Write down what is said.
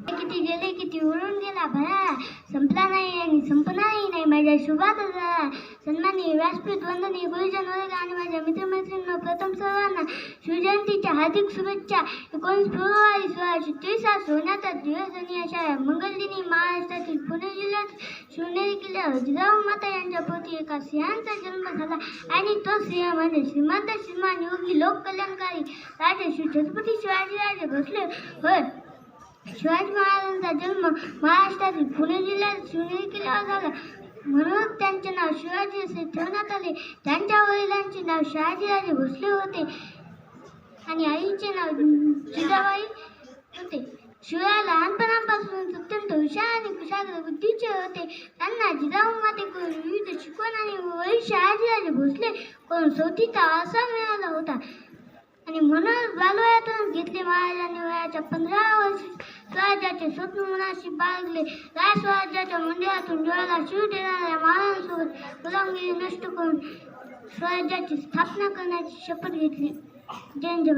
किती गेले किती उडून गेला भरा संपला नाही आणि संपणारही नाही माझ्या शुभात सन्माननीय व्यासपीठ वंदनीय गुरुजन वर्ग आणि माझ्या मित्रमैत्रिणींना प्रथम सर्वांना शिवजयंतीच्या हार्दिक शुभेच्छा. 19 फेब्रुवारी 1636 हा सोन्याचा दिवस आणि अशा मंगलदिनी महाराष्ट्रातील पुणे जिल्ह्यात शिवनेरी किल्ल्यावर जिजाऊ माता यांच्या पोटी एका सिंहाचा जन्म झाला आणि तो सिंह म्हणजे श्रीमंत श्रीमान योगी लोककल्याणकारी राजे श्री छत्रपती शिवाजीराजे भोसले होय. शिवाजी महाराजांचा जन्म महाराष्ट्रातील पुणे जिल्ह्यात शिवनेरी किल्ल्यावर झाला म्हणून त्यांचे नाव शिवाजी असे ठेवण्यात आले. त्यांच्या वडिलांचे नाव शहाजीराजे भोसले होते आणि आईचे नाव जिजाबाई होते. शिवाय लहानपणापासून अत्यंत हुशार आणि कुशाग्र बुद्धीचे होते. त्यांना जिजाऊ मातेकडून विविध शिकवण आणि वडील शहाजीराजे भोसले कडून स्वतीचा वारसा मिळाला होता आणि म्हणून बालवयातूनच घेतले. महाराजांनी वयाच्या 15 वर्षी स्वराज्याचे स्वप्न मनाशी बाळगले. राय स्वराज्याच्या मंदिरातून डोळ्याला शिव देणाऱ्या महाराजांसोबत गुलामगिरी नष्ट करून स्वराज्याची स्थापना करण्याची शपथ घेतली. जय हिंद.